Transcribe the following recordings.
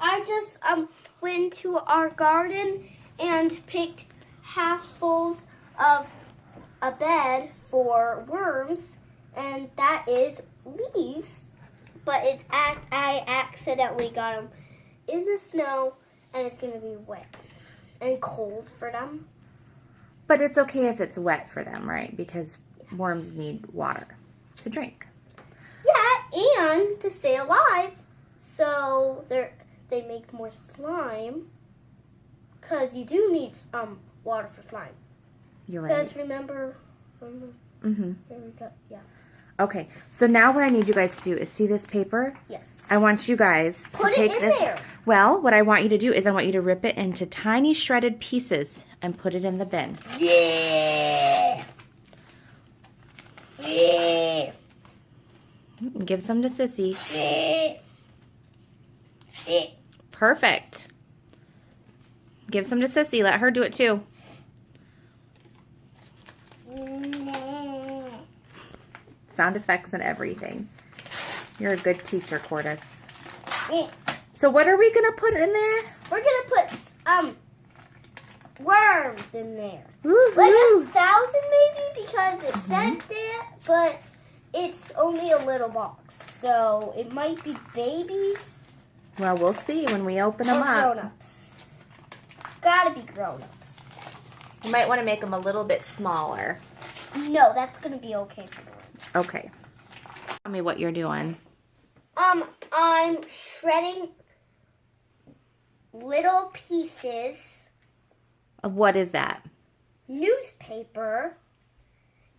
I just went to our garden and picked halffuls of a bed for worms, and that is leaves. But I accidentally got them in the snow, and it's gonna be wet and cold for them. But it's okay if it's wet for them, right? Because worms need water to drink. Yeah, and to stay alive, so they make more slime. Cause you do need water for slime. You're right. Because remember, Mm-hmm. there we go. Yeah. Okay, so now what I need you guys to do is see this paper? Yes. I want you guys to Put take it in this. there. Well, what I want you to do is I want you to rip it into tiny shredded pieces and put it in the bin. Yeah. Yeah. Give some to Sissy. Yeah. Yeah. Perfect. Give some to Sissy. Let her do it too. Sound effects and everything. You're a good teacher, Cordis. So what are we going to put in there? We're going to put worms in there. Woo-hoo. Like 1,000 maybe, because it said that, but it's only a little box. So it might be babies Well, we'll see when we open them or up. grown-ups. It's got to be grown-ups. You might want to make them a little bit smaller. No, that's going to be okay for the worms. Okay. Tell me what you're doing. I'm shredding little pieces Of what is that? newspaper,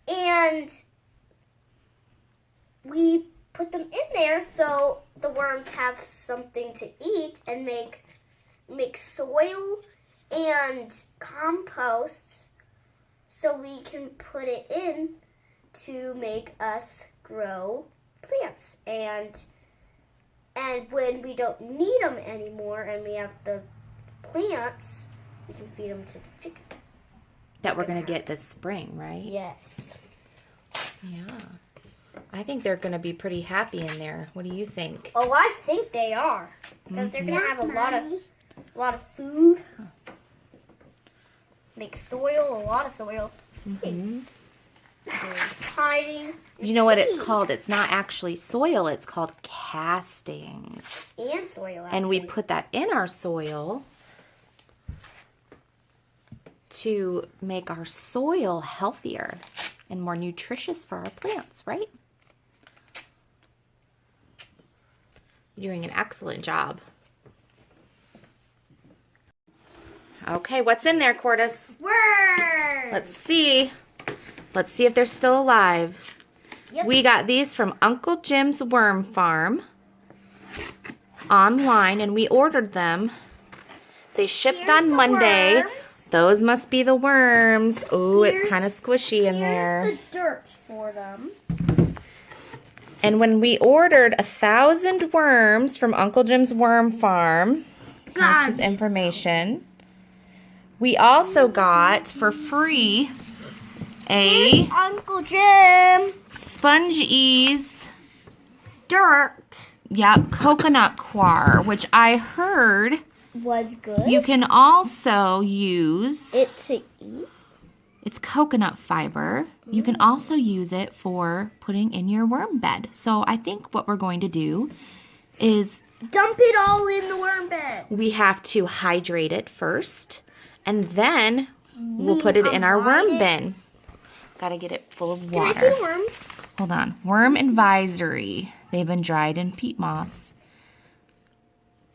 and we put them in there so the worms have something to eat and make soil and compost, so we can put it in to make us grow plants. And when we don't need them anymore and we have the plants, we can feed them to the chickens. That we're going to get this spring, right? Yes. Yeah. I think they're going to be pretty happy in there. What do you think? Oh, I think they are, because they're gonna have a lot of food. Make soil, a lot of soil. Mm-hmm. Hiding. You know what it's called? It's not actually soil. It's called castings. And soil, actually. And we put that in our soil to make our soil healthier and more nutritious for our plants, right? You're doing an excellent job. Okay, what's in there, Cordis? Worms. Let's see. Let's see if they're still alive. Yep. We got these from Uncle Jim's Worm Farm online, and we ordered them. They shipped Here's on the Monday. worms. Those must be the worms. Oh, it's Here's- kind of squishy in there. Here's the dirt for them. And when we ordered 1,000 worms from Uncle Jim's Worm Farm, God. this is information. We also got for free a Here's Uncle Jim. Sponge Ease, Dirt coconut coir, which I heard was good. you can also use. It to eat. It's coconut fiber. You can also use it for putting in your worm bed. So I think what we're going to do is Dump it all in the worm bed. we have to hydrate it first, and then we'll We put it in our unwind worm it. bin. Gotta get it full of Can I see water. the worms? Hold on. Worm advisory. They've been dried in peat moss.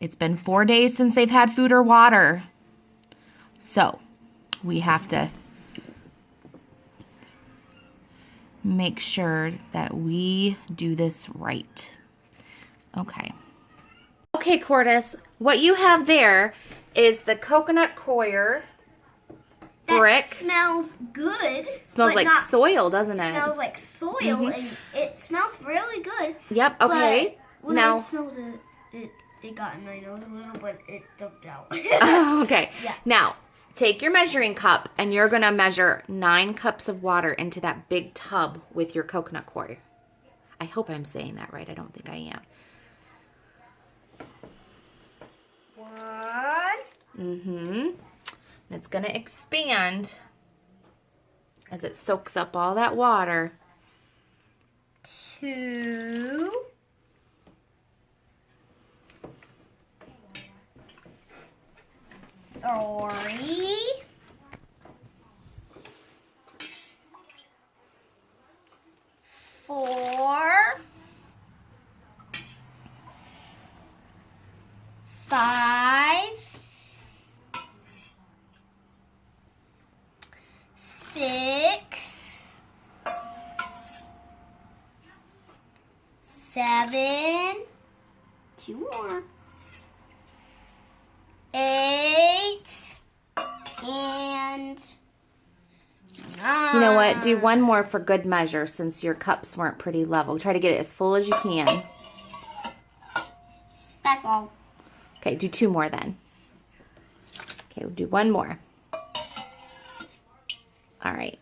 It's been 4 days since they've had food or water. So we have to make sure that we do this right. Okay. Okay, Cordis, what you have there is the coconut coir brick. That smells good. Smells but like not- soil, doesn't it? Smells like soil, and it smells really good. Yep, okay. But when I Now, smelled it got in my nose a little, but it dumped out. okay. Yeah. Now, take your measuring cup and you're going to measure 9 cups of water into that big tub with your coconut coir. I hope I'm saying that right. I don't think I am. 1. And it's going to expand as it soaks up all that water. 2. 3. 4. 5. 6. 7. 2 more. 8. And 9. You know what? Do one more for good measure since your cups weren't pretty level. Try to get it as full as you can. That's all. Okay, do 2 more then. Okay, we'll do 1 more. All right.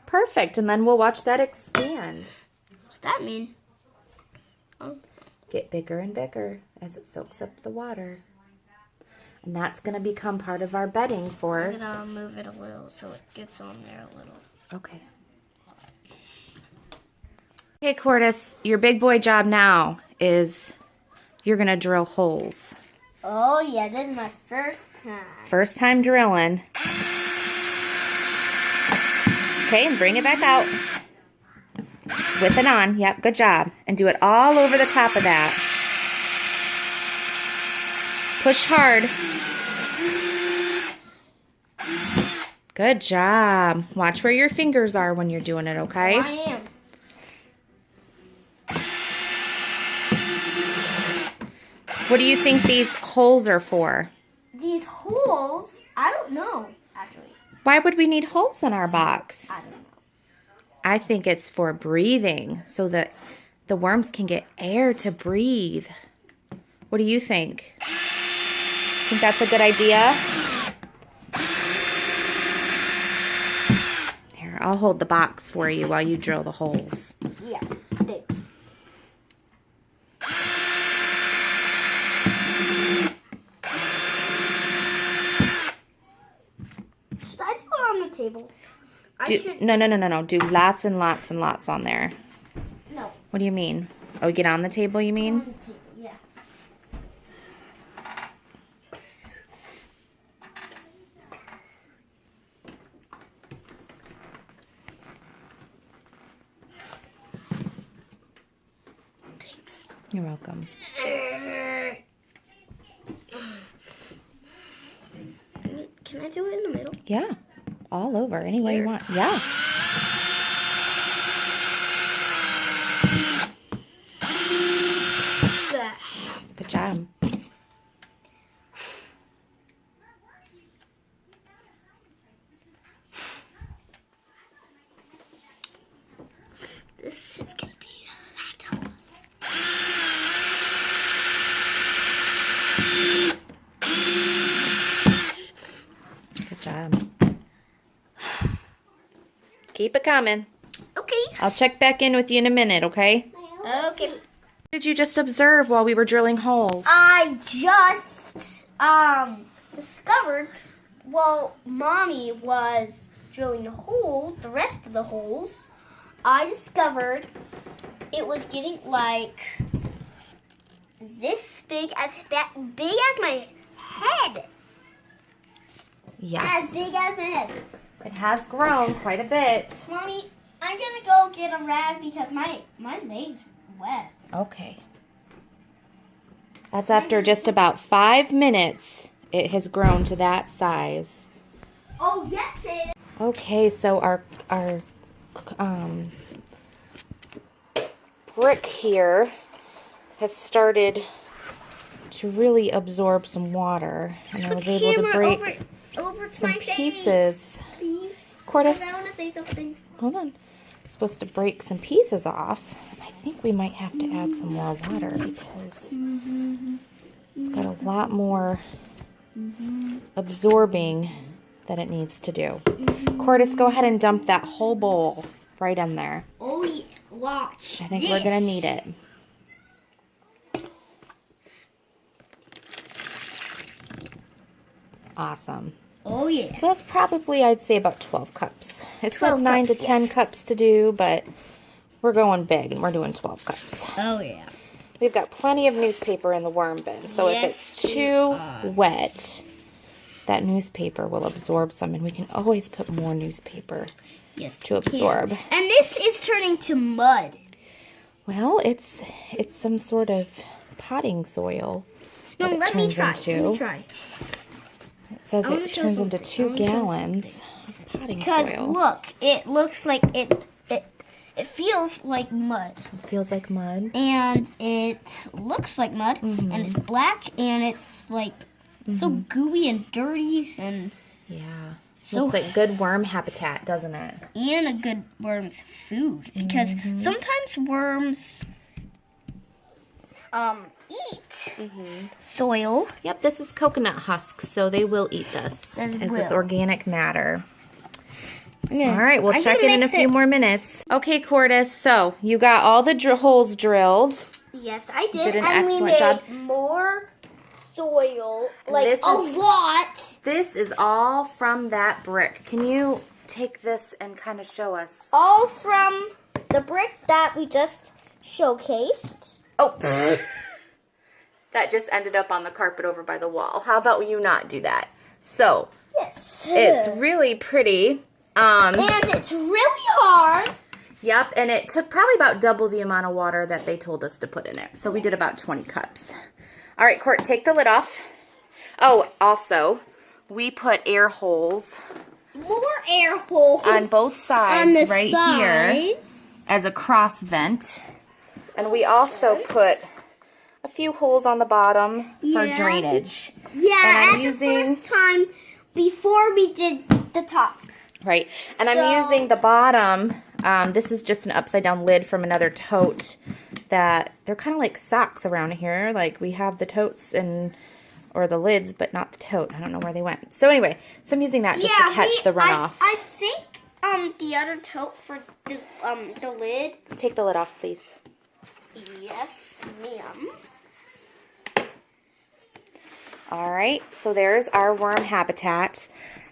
Perfect, and then we'll watch that expand. What's that mean? Oh. Get bigger and bigger as it soaks up the water. And that's going to become part of our bedding for... I'm going to move it a little so it gets on there a little. Okay. Okay, Cordis, your big boy job now is you're going to drill holes. Oh, yeah, this is my first time. First time drilling. Okay, and bring it back out. With it on. Yep, good job. And do it all over the top of that. Push hard. Good job. Watch where your fingers are when you're doing it, okay? I am. What do you think these holes are for? These holes, I don't know, actually. Why would we need holes in our box? I don't know. I think it's for breathing, so that the worms can get air to breathe. What do you think? Think that's a good idea? Here, I'll hold the box for you while you drill the holes. Yeah, thanks. Should I do it on the table? No. Do lots and lots and lots on there. No. What do you mean? Oh, get on the table, you mean? On the table, yeah. Thanks. You're welcome. Can I do it in the middle? Yeah. All over, any way you want. Yeah. Good job. This is gonna be a lot of us. Good job. Keep it coming. Okay. I'll check back in with you in a minute, okay? Okay. What did you just observe while we were drilling holes? I just discovered while Mommy was drilling the holes, the rest of the holes, I discovered it was getting like this big as my head. Yes. As big as my head. It has grown quite a bit. Mommy, I'm gonna go get a rag because my leg's wet. Okay. That's after just about 5 minutes. It has grown to that size. Oh yes, it is. Okay, so our brick here has started to really absorb some water, and I was able to break over to some my pieces. Face, please. Cordis, I want to say something. hold on. I'm supposed to break some pieces off. I think we might have to add some more water because it's got a lot more absorbing that it needs to do. Cordis, go ahead and dump that whole bowl right in there. Oh yeah, watch. I think we're going to need it. Awesome. Oh, yeah. So that's probably, I'd say, about 12 cups. It said 9 to 10 yes. cups to do, but we're going big and we're doing 12 cups. Oh, yeah. We've got plenty of newspaper in the worm bin, so if it's too wet, that newspaper will absorb some, and we can always put more newspaper to absorb. And this is turning to mud. Well, it's some sort of potting soil. No, let me try. It says it turns into 2 gallons of potting soil. Because look, it looks like it feels like mud. It feels like mud. And it looks like mud. And it's black and it's like so gooey and dirty and yeah. So looks like good worm habitat, doesn't it? And a good worm's food. Because sometimes worms eat soil. Yep, this is coconut husk, so they will eat this as it's organic matter. Yeah. All right, we'll check in a few more minutes. Okay, Cordis, so you got all the holes drilled. Yes, I did. Did an excellent job. More soil, like a lot. This is all from that brick. Can you take this and kind of show us? All from the brick that we just showcased. Oh, that just ended up on the carpet over by the wall. How about you not do that? So, yes, it's really pretty. And it's really hard. Yep, and it took probably about double the amount of water that they told us to put in it. So we did about 20 cups. All right, Court, take the lid off. Oh, also, we put air holes. More air holes. On both sides, on the right sides. here, as a cross vent. And we also put a few holes on the bottom for drainage. Yeah, the first time before we did the top. Right, and I'm using the bottom. This is just an upside down lid from another tote that they're kind of like socks around here. Like we have the totes or the lids, but not the tote. I don't know where they went. So anyway, so I'm using that just to catch the runoff. I think the other tote for this, the lid. Take the lid off, please. Yes, ma'am. All right, so there's our worm habitat.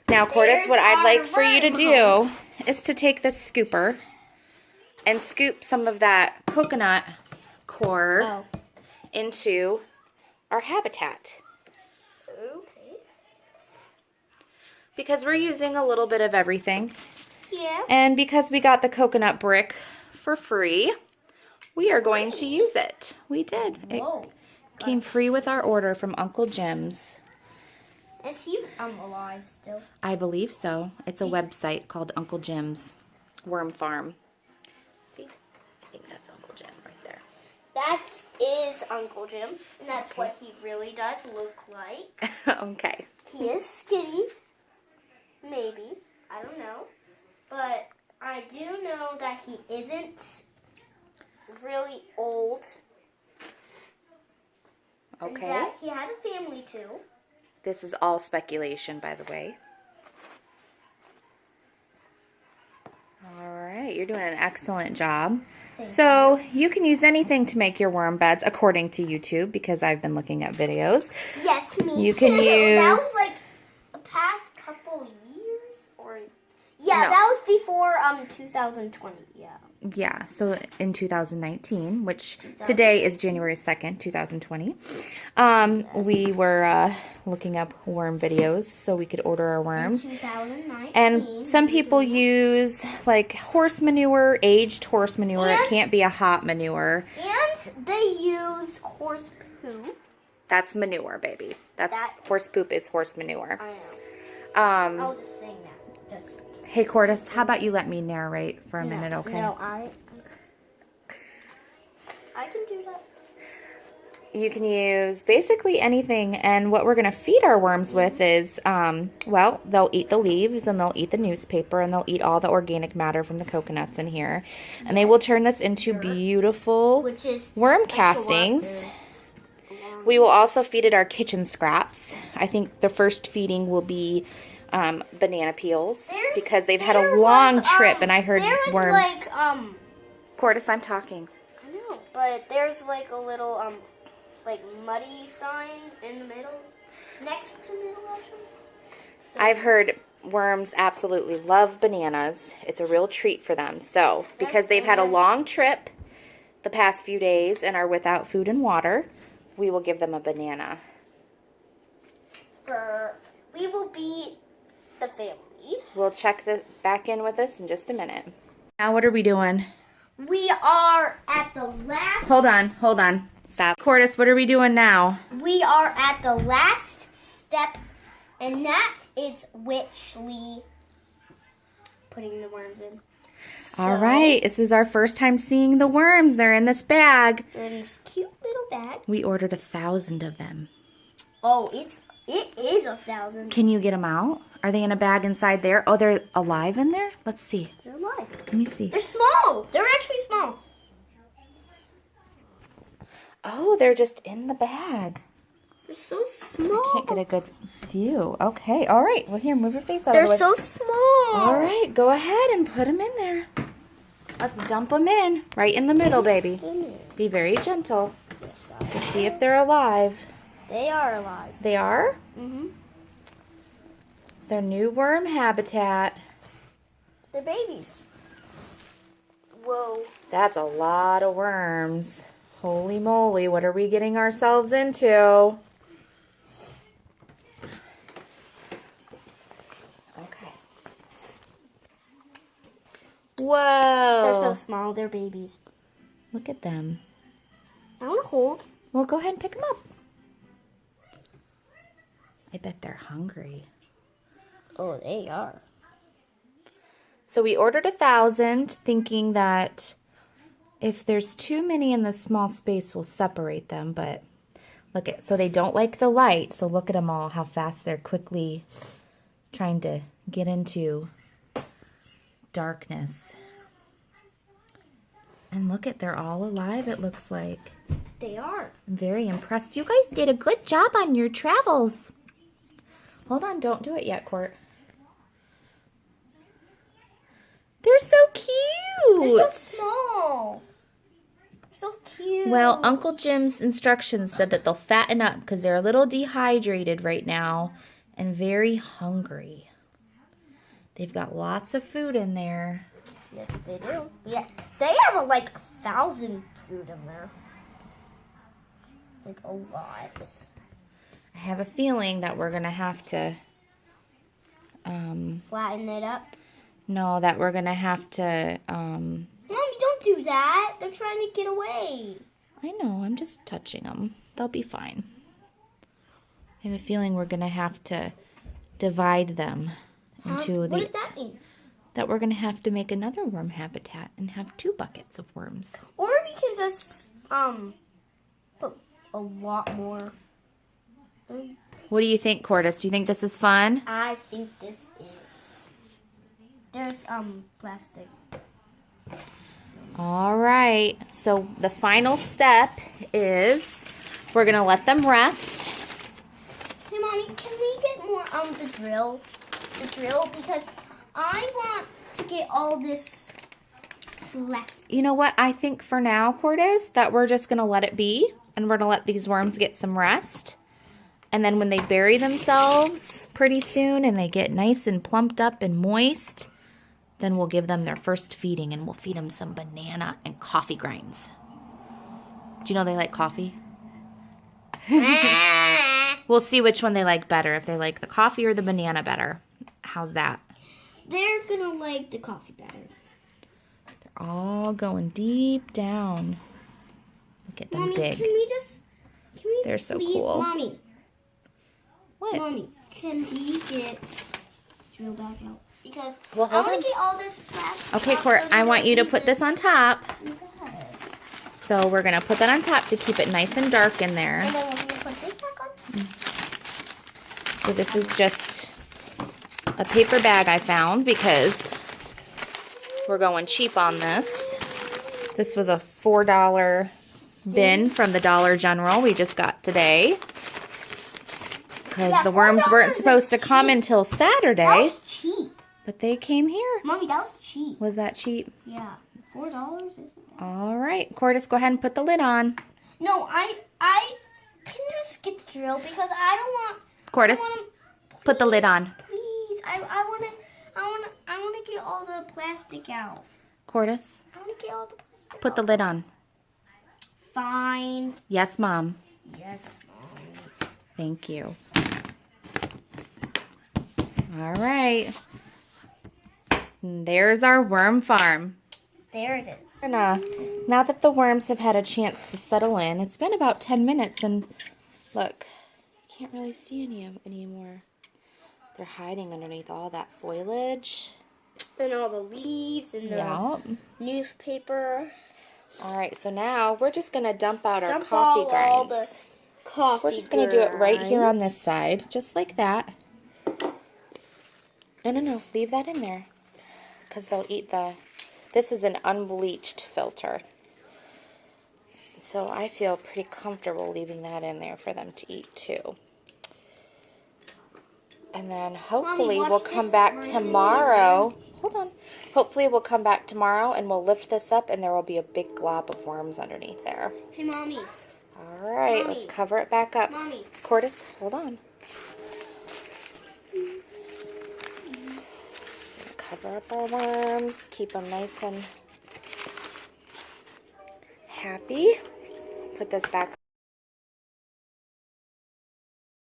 Now, Cordis, what I'd like for you to do is to take this scooper and scoop some of that coconut core into our habitat. Okay. Because we're using a little bit of everything. Yeah. And because we got the coconut brick for free, we are going to use it. We did. It came free with our order from Uncle Jim's. Is he alive still? I believe so. It's a website called Uncle Jim's Worm Farm. See? I think that's Uncle Jim right there. That is Uncle Jim. And that's what he really does look like. Okay. He is skinny. Maybe. I don't know. But I do know that he isn't really old. Okay. And that he has a family too. This is all speculation, by the way. All right, you're doing an excellent job. So you can use anything to make your worm beds, according to YouTube, because I've been looking at videos. Yes, me You too. can use. That was like the past couple years, or yeah, No. that was before 2020. Yeah. Yeah, so in 2019, which today is January 2nd, 2020, we were looking up worm videos so we could order our worms. 2019. And some people use like horse manure, aged horse manure. And it can't be a hot manure. And they use horse poo. That's manure, baby. That's horse poop is horse manure. I know. I was just saying that. Hey, Cordis, how about you let me narrate for a minute, okay? No, I can do that. You can use basically anything, and what we're going to feed our worms with is, well, they'll eat the leaves, and they'll eat the newspaper, and they'll eat all the organic matter from the coconuts in here. And they will turn this into beautiful worm castings. We will also feed it our kitchen scraps. I think the first feeding will be banana peels because they've had a long trip, and I heard worms. Cordis, I'm talking. I know, but there's like a little like muddy sign in the middle, next to middle actually. I've heard worms absolutely love bananas. It's a real treat for them. So, because they've had a long trip the past few days and are without food and water, we will give them a banana. We will be the family. We'll check back in with us in just a minute. Now what are we doing? We are at the last... Hold on. Stop. Cordis, what are we doing now? We are at the last step, and that is Witchley putting the worms in. All right, this is our first time seeing the worms. They're in this bag. They're in this cute little bag. We ordered 1,000 of them. Oh, it is 1,000. Can you get them out? Are they in a bag inside there? Oh, they're alive in there? Let's see. They're alive. Let me see. They're small. They're actually small. Oh, they're just in the bag. They're so small. I can't get a good view. Okay, all right. Well, here, move your face out They're of the way. so small. All right, go ahead and put them in there. Let's dump them in. Right in the middle, baby. Be very gentle to see if they're alive. They are alive. They are? Mm-hmm. It's their new worm habitat. They're babies. Whoa. That's a lot of worms. Holy moly, what are we getting ourselves into? Okay. Whoa. They're so small. They're babies. Look at them. I want to hold. Well, go ahead and pick them up. I bet they're hungry. Oh, they are. So we ordered 1,000, thinking that if there's too many in this small space, we'll separate them. But look at, so they don't like the light. So look at them all, how fast they're quickly trying to get into darkness. And look at, they're all alive, it looks like. They are. I'm very impressed. You guys did a good job on your travels. Hold on, don't do it yet, Court. They're so cute. They're so small. They're so cute. Well, Uncle Jim's instructions said that they'll fatten up because they're a little dehydrated right now and very hungry. They've got lots of food in there. Yes, they do. Yeah, they have like 1,000 food in there. Like a lot. I have a feeling that we're going to have to... Flatten it up. No, that we're going to have to... Mommy, don't do that. They're trying to get away. I know, I'm just touching them. They'll be fine. I have a feeling we're going to have to divide them into What does that mean? that we're going to have to make another worm habitat and have 2 buckets of worms. Or we can just put a lot more. What do you think, Cordis? Do you think this is fun? I think this is. There's plastic. All right. So the final step is we're going to let them rest. Hey, Mommy, can we get more the drill? The drill, because I want to get all this plastic. You know what? I think for now, Cordis, that we're just going to let it be. And we're going to let these worms get some rest. And then when they bury themselves pretty soon and they get nice and plumped up and moist, then we'll give them their first feeding and we'll feed them some banana and coffee grinds. Do you know they like coffee? We'll see which one they like better, if they like the coffee or the banana better. How's that? They're gonna like the coffee better. They're all going deep down. Look at them Mommy, dig. can we They're so please, cool. Mommy, What? Mommy, can we get drill back out? Because Well, I hold want on. to get all this plastic. Okay, out Court, so I we want don't you to need put this on top. Okay. So we're going to put that on top to keep it nice and dark in there. And then we're gonna put this back on. So this is just a paper bag I found because we're going cheap on this. This was a $4 bin from the Dollar General we just got today. Because Yeah, the worms weren't $4 supposed to is come cheap. until That Saturday. was cheap. But they came here. Mommy, that was cheap. Was that cheap? Yeah. $4 isn't that? All right. Cordis, go ahead and put the lid on. No, I can just get the drill because I don't want. Cordis, I want 'em- put the lid on. Please. I wanna get all the plastic out. Cordis, I wanna get all the plastic put the lid on. Fine. Yes, Mom. Yes, Mom. Thank you. All right. There's our worm farm. There it is. And, now that the worms have had a chance to settle in, it's been about 10 minutes, and look, you can't really see any of them anymore. They're hiding underneath all that foliage. And all the leaves and the Yep. newspaper. All right, so now we're just going to dump out our Dump coffee all grinds. the coffee We're just going to do it right here on this grinds. side, just like that. No, leave that in there, because they'll eat the... This is an unbleached filter. So I feel pretty comfortable leaving that in there for them to eat too. And then hopefully Mommy, we'll watch come this. back Mine is tomorrow. Hold on. Hopefully we'll come back tomorrow and we'll lift this up and there will be a big glob of worms underneath there. Hey, Mommy. All right, Mommy. let's cover it back up. Mommy. Cordis, hold on. Cover up our worms, keep them nice and happy. Put this back